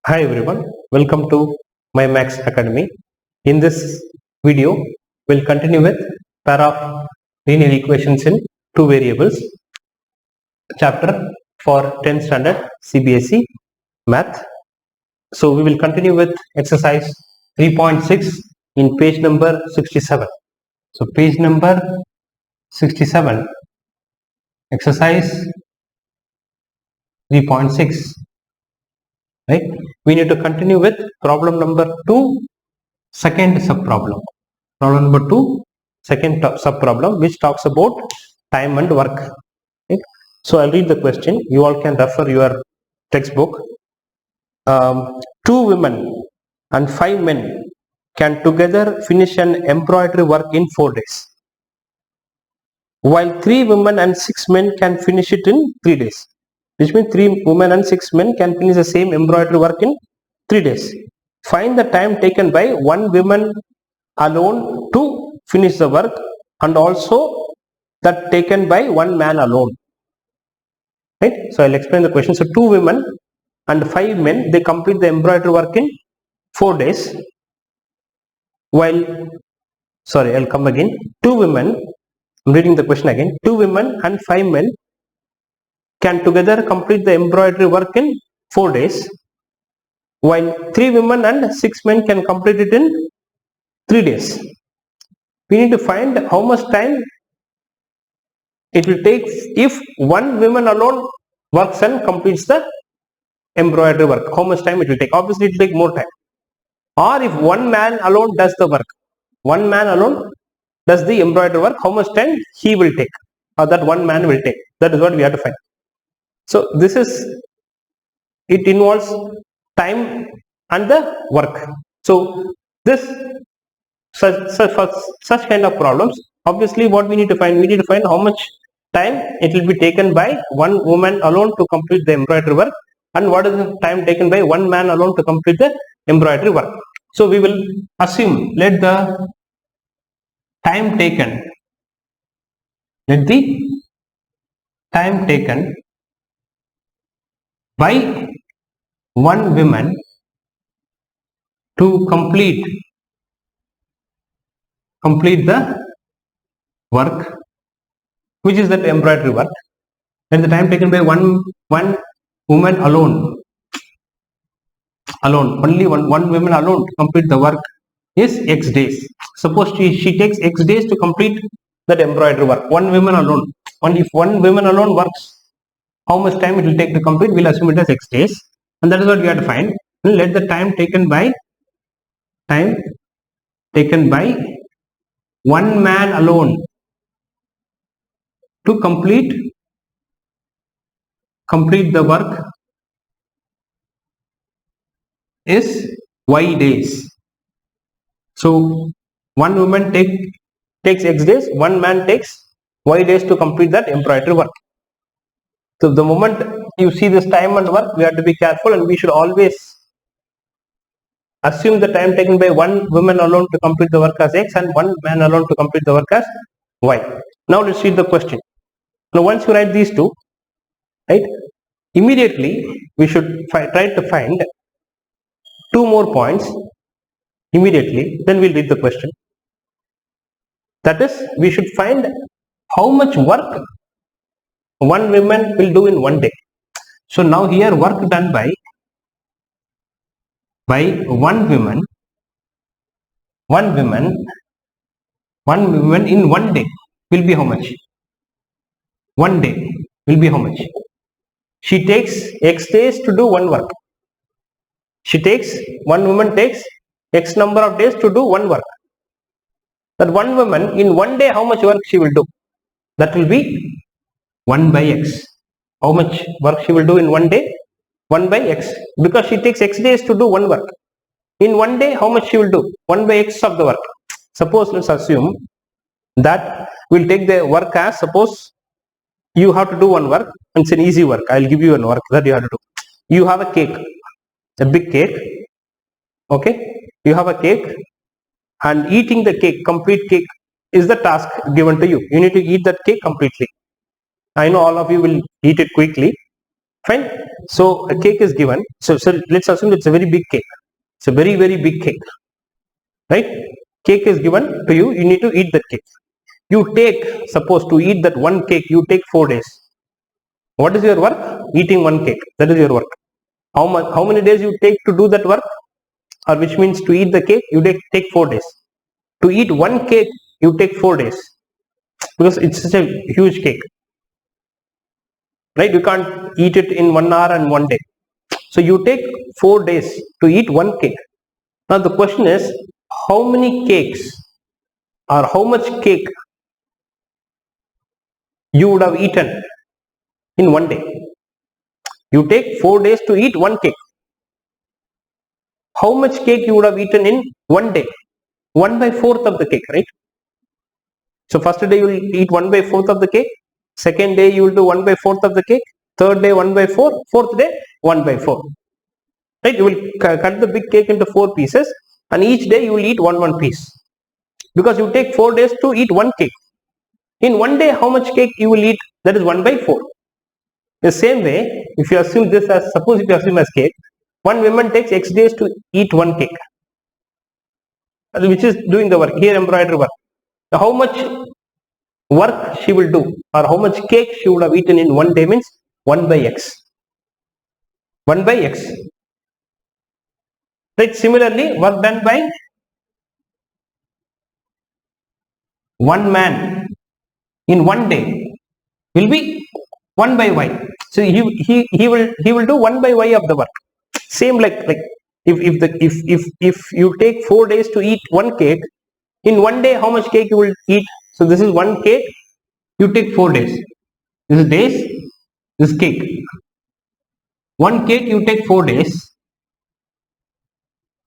Hi everyone, welcome to my Max Academy. In this video, we'll continue with pair of linear equations in two variables chapter for 10th standard CBSE math. So we will continue with exercise 3.6 in page number 67. So page number 67, exercise 3.6. Right? We need to continue with problem number 2, second subproblem. Problem number 2, second subproblem, which talks about time and work. Right? So I'll read the question. You all can refer your textbook. 2 women and 5 men can together finish an embroidery work in 4 days, while 3 women and 6 men can finish it in 3 days. Which means 3 women and 6 men can finish the same embroidery work in 3 days. Find the time taken by 1 woman alone to finish the work and also that taken by 1 man alone. Right? So I'll explain the question. So 2 women and 5 men, they complete the embroidery work in 4 days. I'll come again. 2 women, I'm reading the question again. 2 women and 5 men can together complete the embroidery work in 4 days, while 3 women and 6 men can complete it in 3 days. We need to find how much time it will take if 1 woman alone works and completes the embroidery work. How much time it will take? Obviously it will take more time. Or if 1 man alone does the work, 1 man alone does the embroidery work, how much time he will take, or that 1 man will take. That is what we have to find. So this is, it involves time and the work. So this such kind of problems, obviously what we need to find, how much time it will be taken by 1 woman alone to complete the embroidery work, and what is the time taken by 1 man alone to complete the embroidery work. So we will assume, let the time taken by 1 woman to complete the work, which is that embroidery work. Let the time taken by one woman alone, only one woman alone to complete the work is X days. Suppose she takes X days to complete that embroidery work. 1 woman alone. Only if 1 woman alone works, how much time it will take to complete? We'll assume it as X days, and that is what we have to find. Let the time taken by 1 man alone to complete the work is Y days. So 1 woman takes X days, 1 man takes Y days to complete that embroidery work. So the moment you see this time and work, we have to be careful, and we should always assume the time taken by 1 woman alone to complete the work as X and 1 man alone to complete the work as Y. Now let's read the question. Now once you write these two, right, immediately we should try to find 2 more points immediately, then we'll read the question. That is, we should find how much work 1 woman will do in 1 day. So now here work done by 1 woman in 1 day will be how much? 1 day will be how much? She takes X days to do 1 work. 1 woman takes X number of days to do 1 work. That 1 woman in 1 day, how much work she will do? That will be 1 by X. How much work she will do in 1 day? 1 by X. Because she takes X days to do 1 work. In 1 day, how much she will do? 1 by X of the work. Suppose let's assume that we'll take the work as, suppose you have to do 1 work, and it's an easy work. I'll give you 1 work that you have to do. You have a cake, a big cake. Okay, you have a cake, and eating the cake, complete cake, is the task given to you. You need to eat that cake completely. I know all of you will eat it quickly, Fine. So a cake is given. So let's assume it's a very big cake. It's a very, very big cake. Right? Cake is given to you. You need to eat that cake. You take, suppose to eat that one cake, you take 4 days. What is your work? Eating one cake. That is your work. How many days you take to do that work? Or which means to eat the cake, you take 4 days. To eat one cake, you take 4 days. Because it's such a huge cake. Right? You can't eat it in 1 hour and 1 day. So you take 4 days to eat one cake. Now the question is, how many cakes or how much cake you would have eaten in 1 day? You take 4 days to eat one cake. How much cake you would have eaten in 1 day? 1/4 of the cake, right? So first day you will eat 1/4 of the cake. Second day you will do 1/4 of the cake. Third day 1/4. Fourth day 1/4. Right? You will cut the big cake into 4 pieces, and each day you will eat one piece. Because you take 4 days to eat one cake. In 1 day, how much cake you will eat? That is 1/4. The same way, if you assume this as, suppose if you assume as cake, one woman takes X days to eat one cake, which is doing the work, here embroidery work. Now, how much work she will do, or how much cake she would have eaten in 1 day means 1/x. 1/x. Right? Similarly, work done by one man in 1 day will be 1/y. So he will do 1/y of the work. Same like if you take 4 days to eat one cake, in 1 day how much cake you will eat? So this is one cake, you take 4 days. This is days, this is cake. One cake you take 4 days.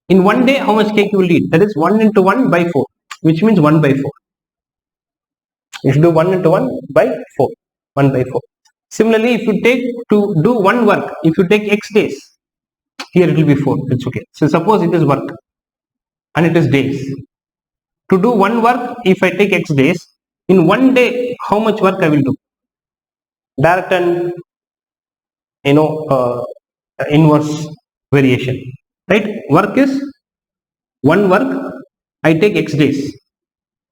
In 1 day how much cake you will eat? That is 1 into 1/4, which means 1/4. You should do 1 into 1/4. 1/4. Similarly, if you take to do one work, if you take X days, here it will be 4. It's okay. So suppose it is work and it is days. To do one work, if I take X days, in 1 day, how much work I will do? Direct and inverse variation. Right? Work is one work. I take X days.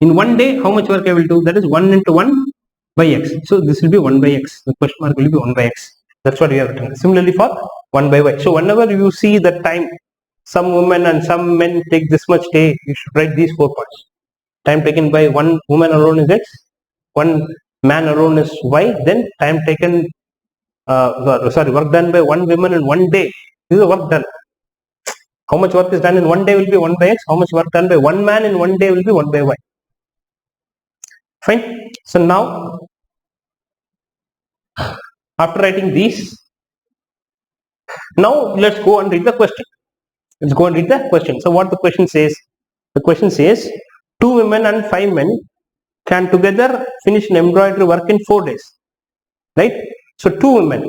In 1 day, how much work I will do? That is 1 into 1/x. So this will be 1/x. The question mark will be 1/x. That's what we have written. Similarly for 1/y. So whenever you see that time, some women and some men take this much day, you should write these 4 points. Time taken by one woman alone is X, one man alone is Y. Then time taken, work done by one woman in 1 day. This is the work done. How much work is done in 1 day will be 1/x. How much work done by one man in 1 day will be 1/y. Fine. So now, after writing these, now let's go and read the question. Let's go and read the question. So what the question says? The question says 2 women and 5 men can together finish an embroidery work in 4 days. Right? So 2 women.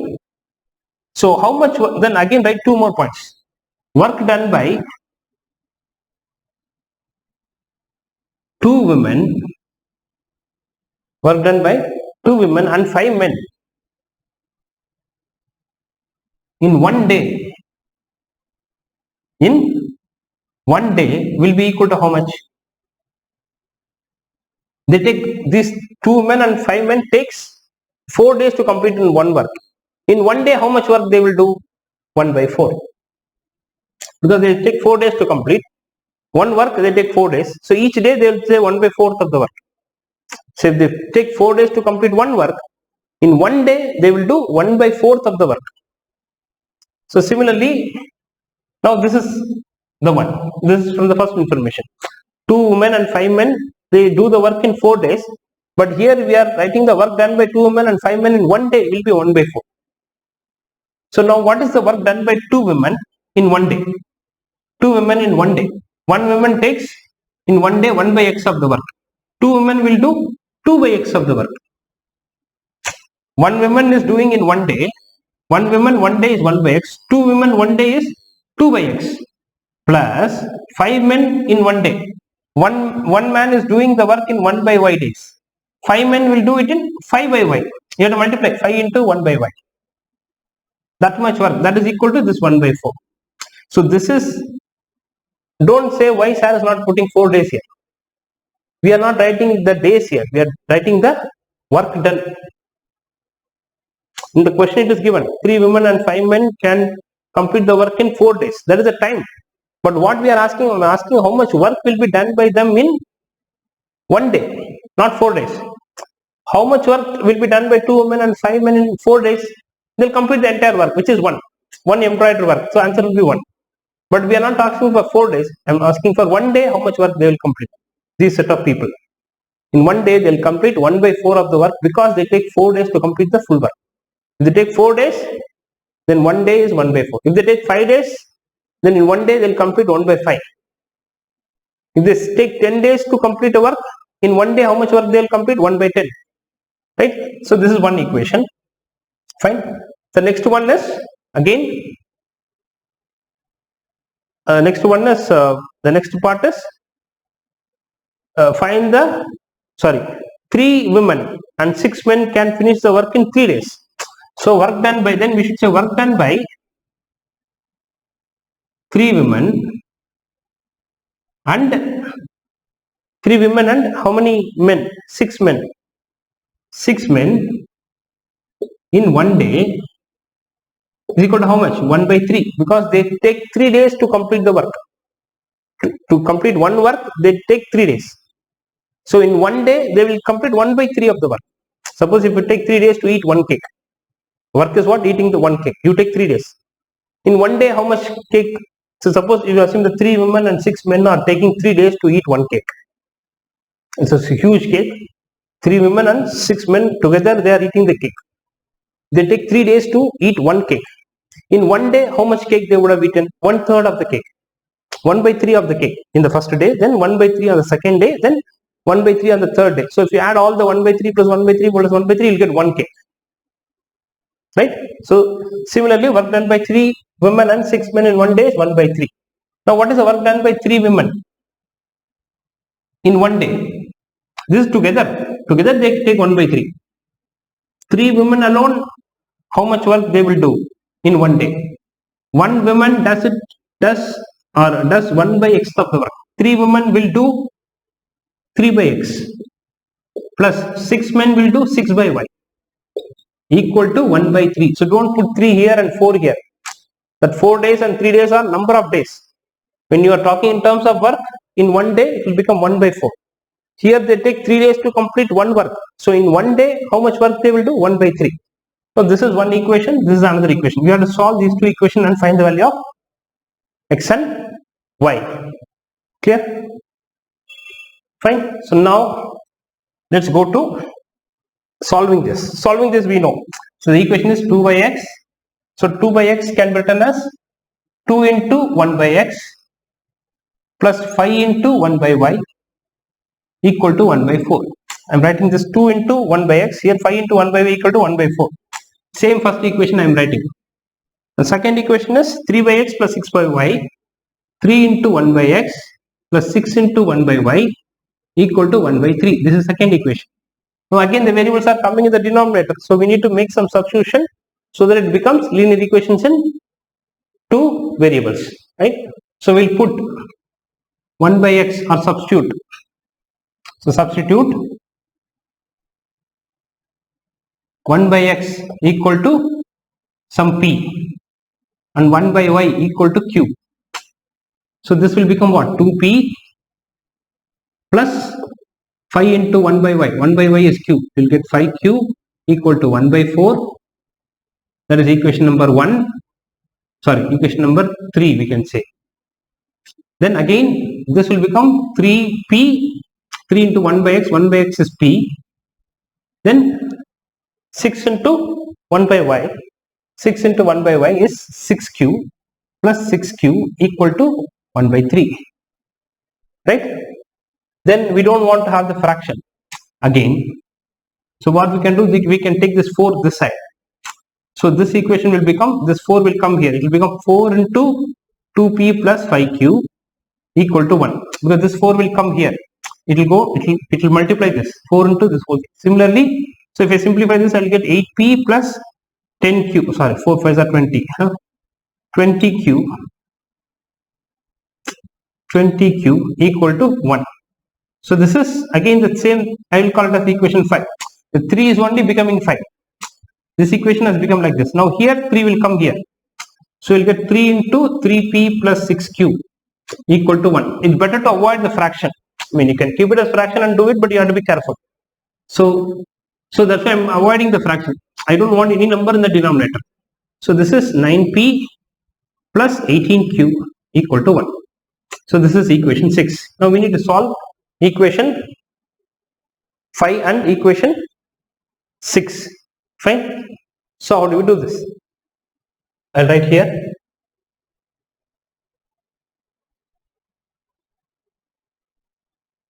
So how much work? Then again write 2 more points. Work done by 2 women. Work done by 2 women and 5 men in 1 day. In 1 day will be equal to how much? They take these 2 men and 5 men takes 4 days to complete in one work. In 1 day, how much work they will do? 1/4. Because they take 4 days to complete one work, they take 4 days. So each day they will say 1/4 of the work. So if they take 4 days to complete one work, in 1 day they will do 1/4 of the work. So similarly, now this is the one. This is from the first information. 2 women and 5 men, they do the work in 4 days. But here we are writing the work done by 2 women and 5 men in 1 day will be 1/4. So now what is the work done by 2 women in 1 day? 2 women in 1 day. One woman takes in 1 day 1/x of the work. 2 women will do 2/x of the work. One woman is doing in 1 day. One woman 1 day is 1/x. 2 women 1 day is 2/x. Plus 5 men in 1 day. One man is doing the work in 1/y days. 5 men will do it in 5/y. You have to multiply 5 into 1/y. that much work, that is equal to this 1 by 4. So this is, don't say why sir is not putting 4 days here. We are not writing the days here, we are writing the work done. In the question it is given 3 women and 5 men can complete the work in 4 days. That is the time. But what we are asking, I am asking how much work will be done by them in 1 day, not 4 days. How much work will be done by 2 women and 5 men in 4 days? They will complete the entire work, which is one embroidery work. So answer will be 1. But we are not asking for 4 days. I am asking for 1 day how much work they will complete. These set of people. In 1 day they will complete 1 by 4 of the work because they take 4 days to complete the full work. If they take 4 days, then 1 day is 1 by 4. If they take 5 days, then in 1 day they will complete 1 by 5. If they take 10 days to complete a work, in 1 day how much work they will complete? 1 by 10. Right? So this is one equation. Fine. The next one is again. The next part is find the 3 women and 6 men can finish the work in 3 days. So work done by, then we should say work done by 3 women and how many men? 6 men. 6 men in 1 day is equal to how much? 1 by 3, because they take 3 days to complete the work. To complete one work, they take 3 days. So in 1 day, they will complete 1 by 3 of the work. Suppose if you take 3 days to eat 1 cake, work is what? Eating the 1 cake. You take 3 days. In 1 day, how much cake? So suppose if you assume the 3 women and 6 men are taking 3 days to eat 1 cake. It's a huge cake. 3 women and 6 men together, they are eating the cake. They take 3 days to eat 1 cake. In 1 day, how much cake they would have eaten? 1/3 of the cake. 1 by 3 of the cake in the first day, then 1 by 3 on the second day, then 1 by 3 on the third day. So if you add all the 1 by 3 plus 1 by 3 plus 1 by 3, you will get 1 cake. Right? So similarly, work done by 3 women and 6 men in 1 day is 1 by 3. Now what is the work done by 3 women in 1 day? This is together. Together they take 1 by 3. 3 women alone, how much work they will do in 1 day? 1 woman does 1 by x of the work. 3 women will do 3 by x plus 6 men will do 6 by y equal to 1 by 3. So don't put 3 here and 4 here. That 4 days and 3 days are number of days. When you are talking in terms of work, in 1 day it will become 1 by 4. Here they take 3 days to complete one work. So in 1 day, how much work they will do? 1 by 3. So this is one equation, this is another equation. We have to solve these two equations and find the value of x and y. Clear? Fine. So now let's go to solving this. Solving this we know. So the equation is 2 by x. So 2 by x can be written as 2 into 1 by x plus 5 into 1 by y equal to 1 by 4. I am writing this 2 into 1 by x. Here 5 into 1 by y equal to 1 by 4. Same first equation I am writing. The second equation is 3 by x plus 6 by y. 3 into 1 by x plus 6 into 1 by y equal to 1 by 3. This is second equation. Now again the variables are coming in the denominator. So we need to make some substitution so that it becomes linear equations in 2 variables. Right? So we will put 1 by x or substitute. So substitute 1 by x equal to some p and 1 by y equal to q. So this will become what? 2p plus 5 into 1 by y. 1 by y is q. We will get 5q equal to 1 by 4. That is equation number 1. Sorry, equation number 3 we can say. Then again this will become 3p. 3 into 1 by x. 1 by x is p. Then 6 into 1 by y. 6 into 1 by y is 6q plus 6q equal to 1 by 3. Right? Then we don't want to have the fraction again. So what we can do, we can take this 4 this side. So this equation will become, this 4 will come here. It will become 4 into 2p plus 5q equal to 1. Because this 4 will come here. It will go, it will multiply this 4 into this whole thing. Similarly, so if I simplify this, I will get 8p plus 10q, sorry, 4 5s are 20, 20q equal to 1. So this is again the same, I will call it as equation 5. The 3 is only becoming 5. This equation has become like this. Now here 3 will come here. So you'll get 3 into 3p plus 6q equal to 1. It's better to avoid the fraction. I mean, you can keep it as fraction and do it, but you have to be careful. So that's why I'm avoiding the fraction. I don't want any number in the denominator. So this is 9p plus 18q equal to 1. So this is equation 6. Now we need to solve equation 5 and equation 6. Fine. So how do we do this? I'll write here.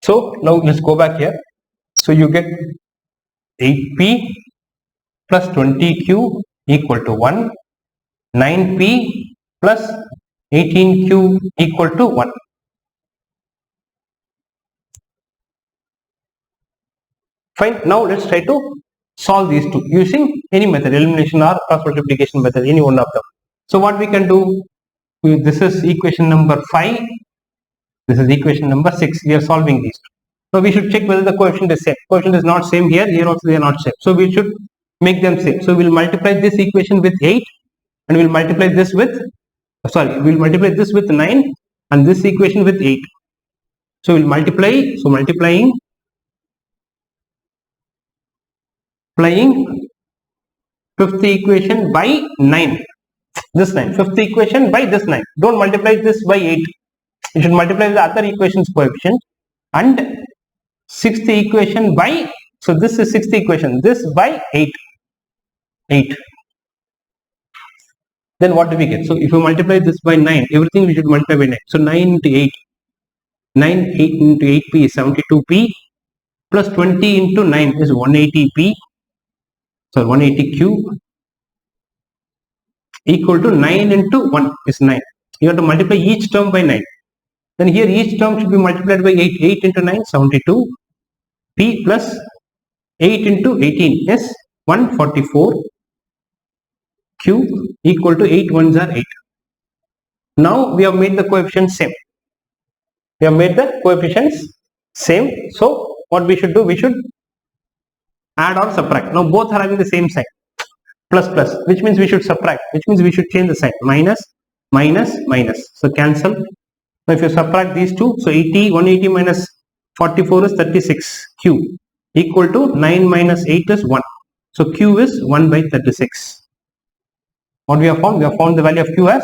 So now let's go back here. So you get 8p plus 20q equal to 1. 9p plus 18q equal to 1. Fine. Now let's try to solve these two using any method, elimination or cross multiplication method, any one of them. So what we can do, this is equation number 5, this is equation number 6, we are solving these two. So we should check whether the coefficient is same. Coefficient is not same here, here also they are not same. So we should make them same. So we will multiply this equation with 8 and we will multiply this with, we will multiply this with 9 and this equation with 8. So we will multiply, so multiplying fifth equation by 9, this 9, fifth equation by this 9. Don't multiply this by 8. You should multiply the other equation's coefficient, and sixth equation by, so this is sixth equation, this by 8. Then what do we get? So if you multiply this by 9, everything we should multiply by 9. So 9 into 8, 8 into 8p is 72p plus 20 into 9 is 180p. So 180q equal to 9 into 1 is 9. You have to multiply each term by 9. Then here each term should be multiplied by 8. 8 into 9, 72. P plus 8 into 18 is 144. Q equal to 8 ones are 8. Now we have made the coefficients same. So what we should do, we should add or subtract. Now both are having the same sign, plus plus, which means we should subtract, which means we should change the sign, minus minus minus. So cancel. Now if you subtract these two, so 180 minus 44 is 36. Q equal to 9 minus 8 is 1. So Q is 1 by 36. What we have found? We have found the value of Q as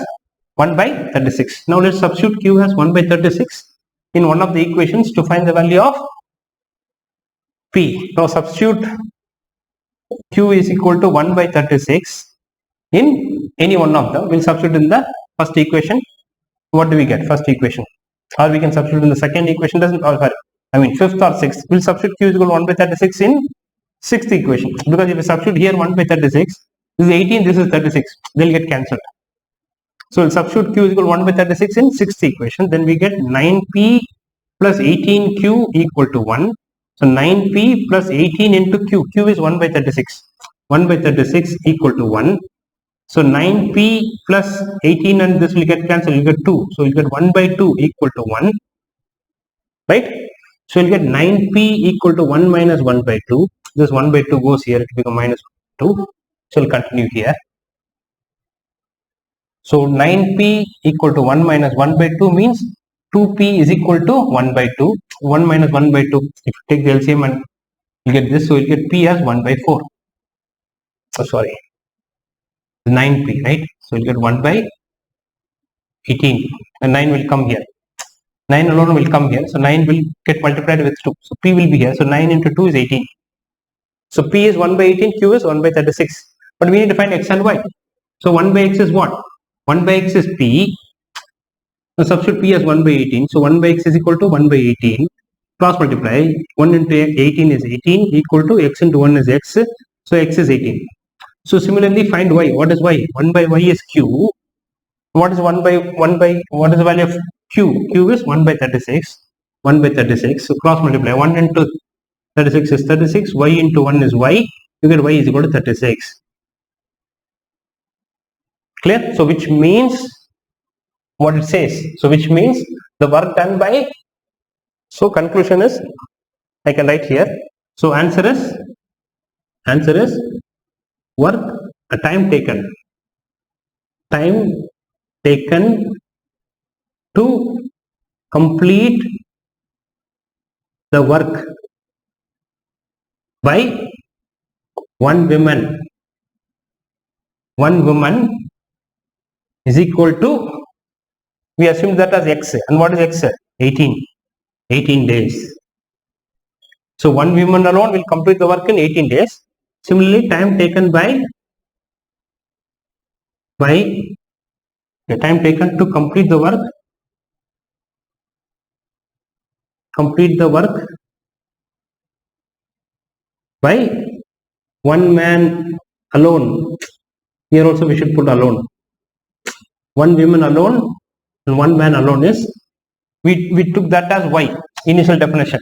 1 by 36. Now let's substitute Q as 1 by 36 in one of the equations to find the value of P. Now substitute Q is equal to 1 by 36 in any one of them. We'll substitute in the first equation. What do we get? First equation. Or we can substitute in the second equation. Fifth or sixth. We'll substitute Q is equal to 1 by 36 in sixth equation. Because if we substitute here 1 by 36, this is 18, this is 36. They'll get cancelled. So we'll substitute Q is equal to 1 by 36 in sixth equation. Then we get 9P plus 18Q equal to 1. So 9P plus 18 into Q. Q is 1 by 36. 1 by 36 equal to 1. So 9P plus 18 and this will get cancelled. You get 2. So you get 1 by 2 equal to 1. Right? So you'll get 9P equal to 1 minus 1 by 2. This 1 by 2 goes here. It will become minus 2. So we'll continue here. So 9P equal to 1 minus 1 by 2 means 2P is equal to 1 by 2. 1 minus 1 by 2. If you take the LCM and you get this, so you'll get P as 1 by 4. Oh, sorry. 9P, right? So you'll get 1 by 18. And 9 will come here. 9 alone will come here. So 9 will get multiplied with 2. So P will be here. So 9 into 2 is 18. So P is 1 by 18. Q is 1 by 36. But we need to find X and Y. So 1 by X is what? 1 by X is P. Now substitute P as 1 by 18. So 1 by X is equal to 1 by 18. Cross multiply. 1 into 18 is 18 equal to X into 1 is X. So X is 18. So similarly find Y. What is Y? 1 by Y is Q. What is what is the value of Q? Q is 1 by 36. 1 by 36. So cross multiply. 1 into 36 is 36. Y into 1 is Y. You get Y is equal to 36. Clear? So which means what it says. So which means the work done by. So conclusion is, I can write here. So answer is work, time taken to complete the work by one woman is equal to, we assume that as x, and what is x? 18 days. So one woman alone will complete the work in 18 days. Similarly, time taken by the time taken to complete the work by one man alone. Here also we should put alone. One woman alone and one man alone is, we took that as y, initial definition.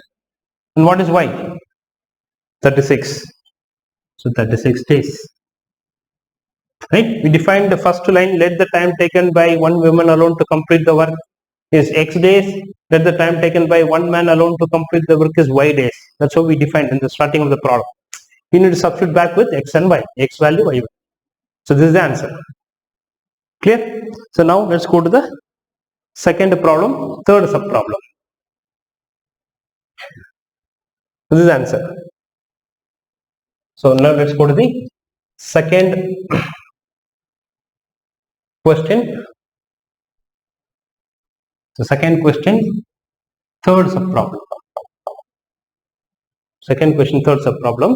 And what is y? 36. So 36 days. Right? We defined the first line, let the time taken by one woman alone to complete the work is x days. Let the time taken by one man alone to complete the work is y days. That's how we defined in the starting of the problem. We need to substitute back with x and y, x value, y value. So this is the answer. Clear? So now let's go to the second problem, third sub problem. This is the answer. So now let's go to the second question. The second question, third sub problem. Second question, third sub problem.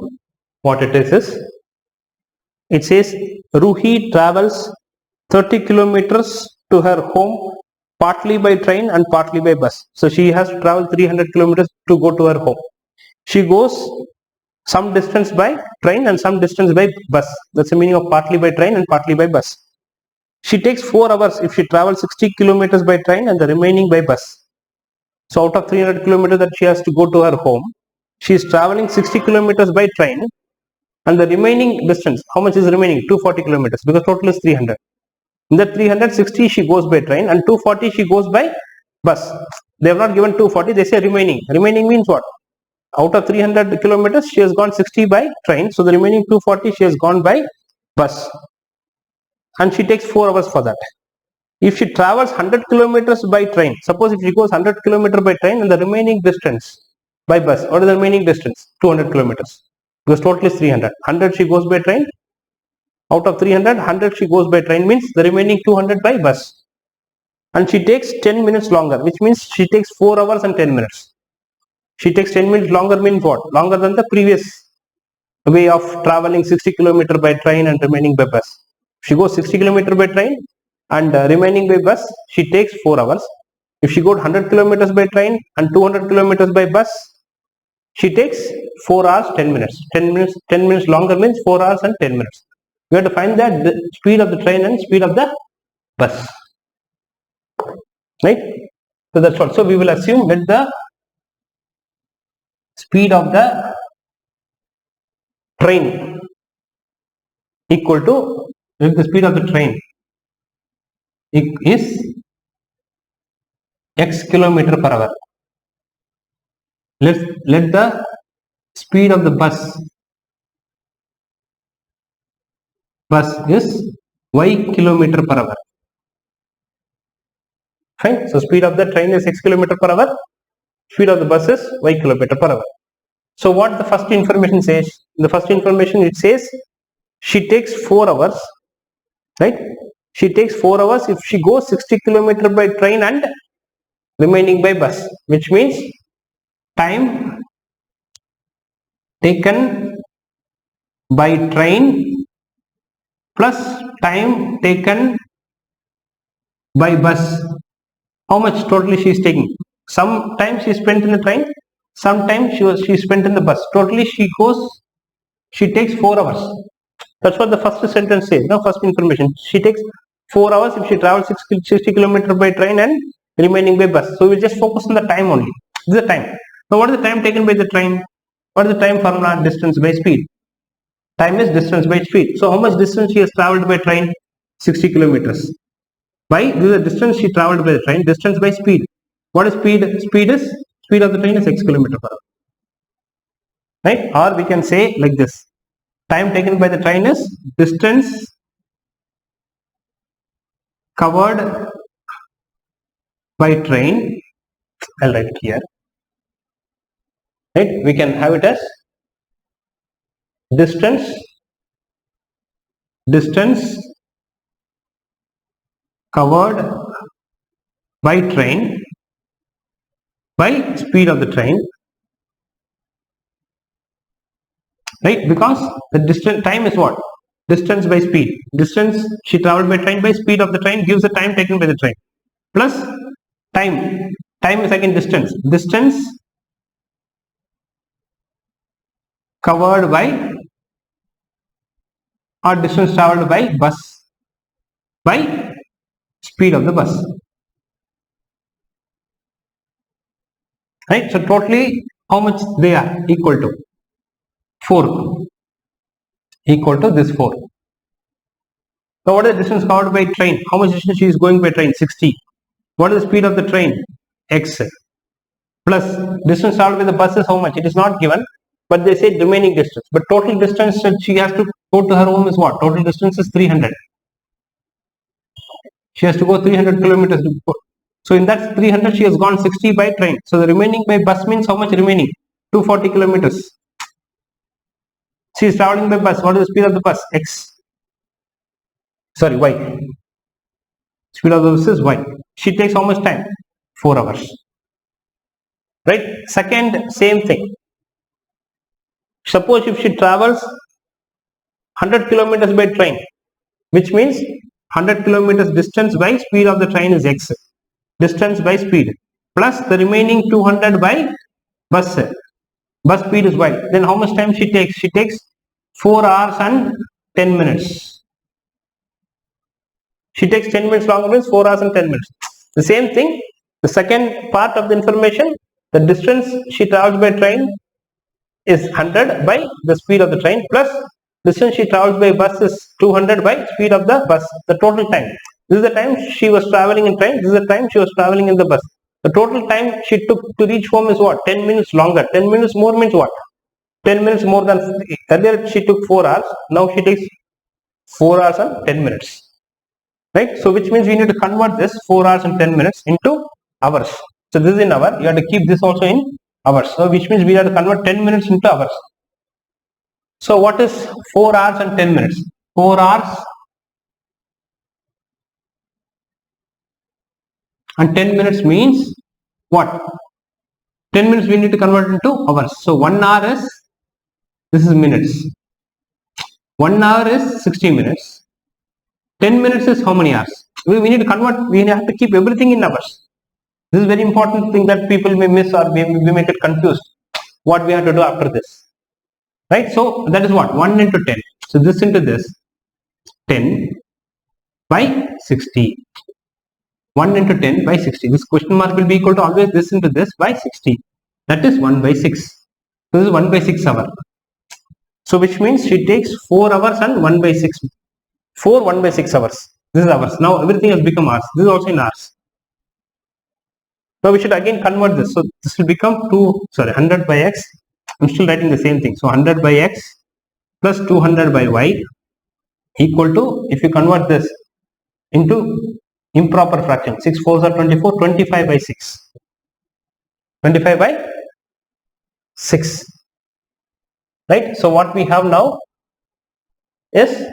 What it is it says Ruhi travels 30 kilometers to her home partly by train and partly by bus. So she has to travel 300 kilometers to go to her home. She goes some distance by train and some distance by bus. That's the meaning of partly by train and partly by bus. She takes 4 hours if she travels 60 kilometers by train and the remaining by bus. So out of 300 kilometers that she has to go to her home, she is traveling 60 kilometers by train, and the remaining distance, how much is remaining? 240 kilometers, because total is 300. In that 360 she goes by train and 240 she goes by bus. They have not given 240, they say remaining. Remaining means what? Out of 300 kilometers she has gone 60 by train, so the remaining 240 she has gone by bus. And she takes 4 hours for that. If she travels 100 kilometers by train, suppose if she goes 100 kilometers by train and the remaining distance by bus, what is the remaining distance? 200 kilometers. Because total is 300. 100 she goes by train. Out of 300, 100 she goes by train means the remaining 200 by bus. And she takes 10 minutes longer, which means she takes 4 hours and 10 minutes. She takes 10 minutes longer means what? Longer than the previous way of traveling 60 kilometers by train and remaining by bus. She goes 60 kilometers by train and remaining by bus, she takes 4 hours. If she goes 100 kilometers by train and 200 kilometers by bus, she takes 4 hours 10 minutes. 10 minutes longer means 4 hours and 10 minutes. We have to find the speed of the train and speed of the bus. Right? So that's what. So we will assume that the speed of the train equal to, if the speed of the train is x kilometer per hour. Let the speed of the bus is y kilometer per hour. Fine. So speed of the train is x kilometer per hour. Speed of the bus is y kilometer per hour. So what the first information says? In the first information it says she takes 4 hours. Right? She takes 4 hours if she goes 60 kilometers by train and remaining by bus, which means time taken by train plus time taken by bus. How much totally she is taking? Some time she spent in the train, some time she spent in the bus. Totally she takes 4 hours. That's what the first sentence says. No, first information. She takes 4 hours if she travels 60 kilometers by train and remaining by bus. So we will just focus on the time only. This is the time. Now what is the time taken by the train? What is the time formula? Distance by speed. Time is distance by speed. So how much distance she has travelled by train? 60 kilometers. By this is the distance she traveled by the train, distance by speed. What is speed? Speed of the train is x kilometer per hour. Right? Or we can say like this. Time taken by the train is distance covered by train. I'll write it here. Right? We can have it as distance covered by train by speed of the train, right? Because the distance time is what? Distance by speed. Distance she traveled by train by speed of the train gives the time taken by the train plus time. Time is again distance. Distance covered by or distance traveled by bus by speed of the bus. Right? So totally how much they are? Equal to 4. Equal to this 4. Now what is the distance covered by train? How much distance she is going by train? 60. What is the speed of the train? X. Plus distance traveled by the bus is how much? It is not given, but they say remaining distance. But total distance that she has to go to her home is what? Total distance is 300. She has to go 300 kilometers. So in that 300 she has gone 60 by train. So the remaining by bus means how much remaining? 240 kilometers. She is traveling by bus. What is the speed of the bus? X. Sorry, Y. Speed of the bus is Y. She takes how much time? 4 hours. Right? Second, same thing. Suppose if she travels 100 kilometers by train, which means 100 kilometers distance by speed of the train is X. Distance by speed plus the remaining 200 by bus. Bus speed is Y. Then how much time she takes? She takes 4 hours and 10 minutes. She takes 10 minutes longer means 4 hours and 10 minutes. The same thing, the second part of the information, the distance she travels by train is 100 by the speed of the train plus distance she travels by bus is 200 by speed of the bus. The total time. This is the time she was traveling in train. This is the time she was traveling in the bus. The total time she took to reach home is what? 10 minutes longer. 10 minutes more means what? 10 minutes more than earlier she took 4 hours. Now she takes 4 hours and 10 minutes. Right? So which means we need to convert this 4 hours and 10 minutes into hours. So this is in hour. You have to keep this also in hours. So which means we have to convert 10 minutes into hours. So what is 4 hours and 10 minutes? 4 hours and 10 minutes means what? 10 minutes we need to convert into hours. So 1 hour is, this is minutes. 1 hour is 60 minutes. 10 minutes is how many hours? We need to convert, we have to keep everything in hours. This is very important thing that people may miss or we may get confused. What we have to do after this. Right? So that is what? 1 into 10. So this into this. 10 by 60. 1 into 10 by 60. This question mark will be equal to always this into this by 60. That is 1 by 6. This is 1 by 6 hour. So which means she takes 4 hours and 1 by 6. 4 1 by 6 hours. This is hours. Now everything has become hours. This is also in hours. Now we should again convert this. So this will become 100 by x. I'm still writing the same thing. So 100 by x plus 200 by y equal to, if you convert this into improper fraction, 6 4s are 24, 25 by 6. 25 by 6. Right? So what we have now is,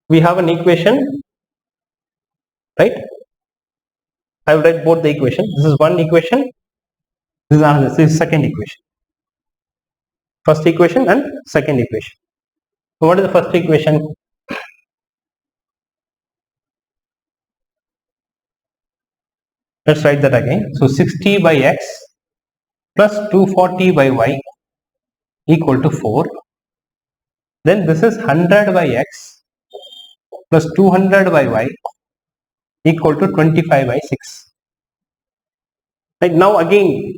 we have an equation, right? I will write both the equation. This is one equation. This is another. This is second equation. First equation and second equation. So what is the first equation? Let's write that again. So 60 by x plus 240 by y equal to 4. Then this is 100 by x plus 200 by y equal to 25 by 6. Right, now again,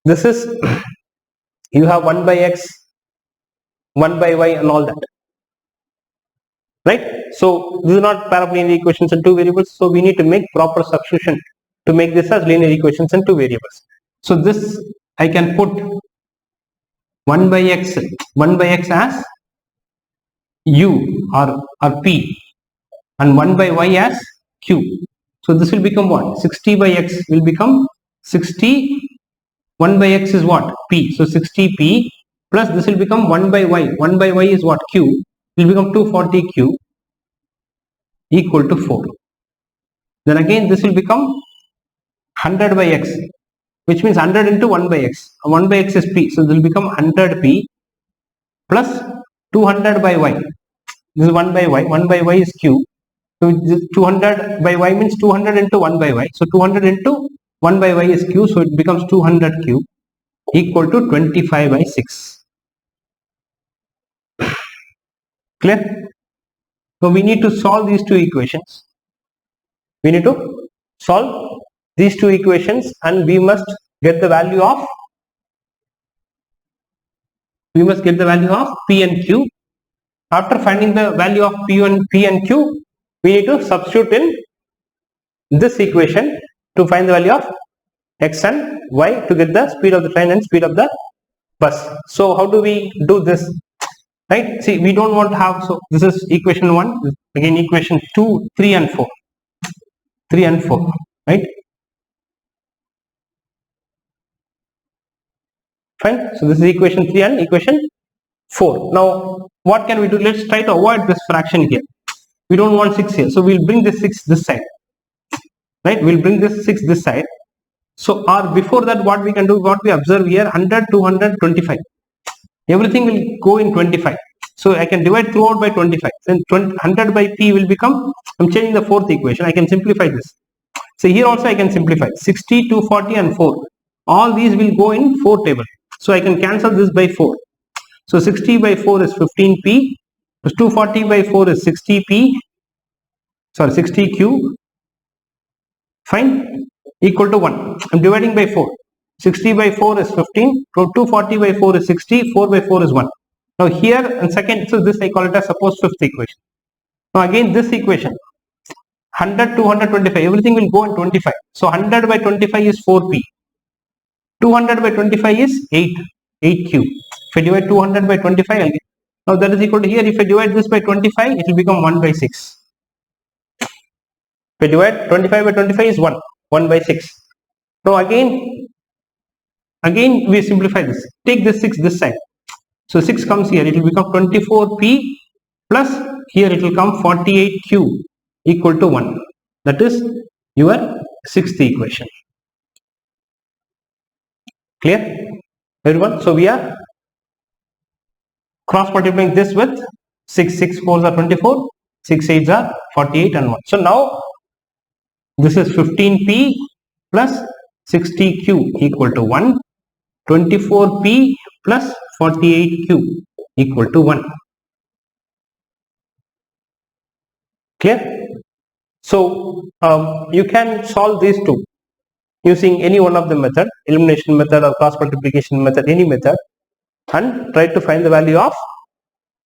this is, you have 1 by x, 1 by y and all that. right? So this is not pair of linear equations and two variables, so we need to make proper substitution to make this as linear equations and two variables. So this I can put 1 by x as u or p, and 1 by y as q. So this will become what? 60 by x will become 60. 1 by x is what? P. So 60p plus this will become 1 by y. 1 by y is what? Q. Will become 240q equal to 4. Then again this will become 100 by x, which means 100 into 1 by x. 1 by x is p. So this will become 100p plus 200 by y. This is 1 by y. 1 by y is q. So 200 by y means 200 into 1 by y. So 200 into 1 by y is q. So it becomes 200q equal to 25 by 6. Clear? So we need to solve these two equations. We need to solve these two equations and we must get the value of p and q. After finding the value of p and q, we need to substitute in this equation to find the value of x and y to get the speed of the train and speed of the bus. So how do we do this? Right? See, we don't want to have, so this is equation 1, again equation 2, 3 and 4. 3 and 4, right? Fine. So this is equation 3 and equation 4. Now what can we do? Let's try to avoid this fraction here. We don't want 6 here, so we'll bring this 6 this side, right? We'll bring this 6 this side. So or before that, what we can do, what we observe here, 100, 200, 25. Everything will go in 25. So I can divide throughout by 25. Then 100 by p will become, I'm changing the fourth equation. I can simplify this. So here also I can simplify 60, 240 and 4. All these will go in 4 table. So I can cancel this by 4. So 60 by 4 is 15p. 240 by 4 is 60p. Sorry, 60q. Fine. Equal to 1. I'm dividing by 4. 60 by 4 is 15. 240 by 4 is 60. 4 by 4 is 1. Now here and second, so this I call it as suppose fifth equation. Now again this equation, 100, 225, everything will go in 25. So 100 by 25 is 4p. 200 by 25 is 8q. If I divide 200 by 25, I'll get. Now that is equal to here, if I divide this by 25, it will become 1 by 6. If I divide 25 by 25 is 1 by 6. Now again we simplify this. Take this 6 this side. So 6 comes here, it will become 24p plus here it will come 48q equal to 1. That is your sixth equation. Clear? Everyone? So we are cross multiplying this with 6. 6 4s are 24, 6 8s are 48 and 1. So now this is 15p plus 60q equal to 1. 24p plus 48q equal to 1. Clear? So you can solve these two using any one of the method, elimination method or cross multiplication method, any method, and try to find the value of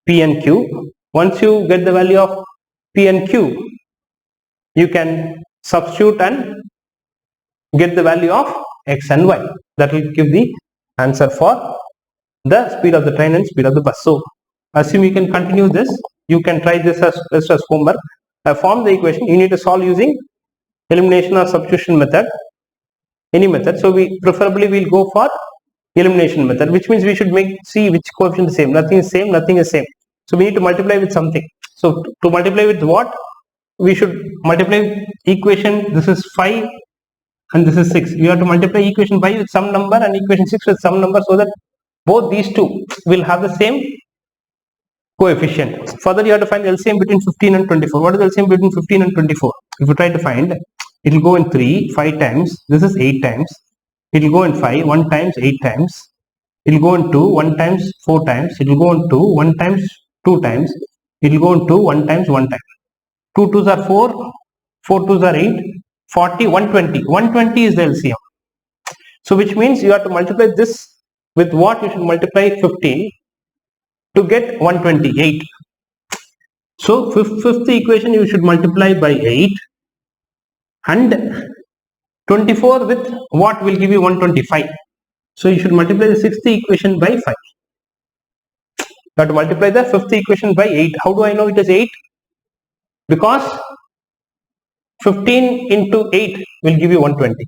p and q. Once you get the value of p and q, you can substitute and get the value of x and y. That will give the answer for the speed of the train and speed of the bus. So assume you can continue this, you can try this as homework. Form the equation. You need to solve using elimination or substitution method, any method. So we preferably will go for elimination method, which means we should see which coefficient is same. Nothing is same, nothing is same. So we need to multiply with something. So to multiply with what? We should multiply equation, this is 5 and this is 6. You have to multiply equation 5 with some number and equation 6 with some number, so that both these two will have the same coefficient. Further, you have to find the LCM between 15 and 24. What is the LCM between 15 and 24? If you try to find, it will go in 3, 5 times. This is 8 times. It will go in 5, 1 times, 8 times. It will go in 2, 1 times, 4 times. It will go in 2, 1 times, 2 times. It will go in 2, 1 times, 1 time. 2 2s are 4, 4 2s are 8, 40, 120. 120 is the LCM. So which means you have to multiply this with what? You should multiply 15 to get 128. So fifth equation you should multiply by 8, and 24 with what will give you 125. So you should multiply the sixth equation by 5. You have to multiply the fifth equation by 8. How do I know it is 8? Because 15 into 8 will give you 120.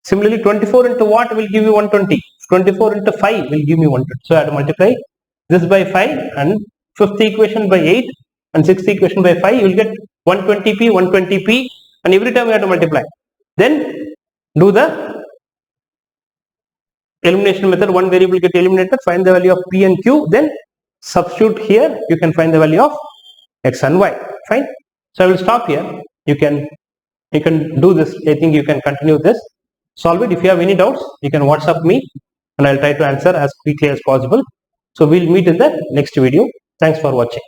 Similarly, 24 into what will give you 120? 24 into 5 will give me 120. So I have to multiply this by 5 and fifth equation by 8 and sixth equation by 5. You will get 120p, 120p, and every time you have to multiply. Then do the elimination method. One variable get eliminated, find the value of p and q, then substitute here. You can find the value of x and y. Fine. So I will stop here. You can do this. I think you can continue this. Solve it. If you have any doubts, you can WhatsApp me and I'll try to answer as quickly as possible. So we'll meet in the next video. Thanks for watching.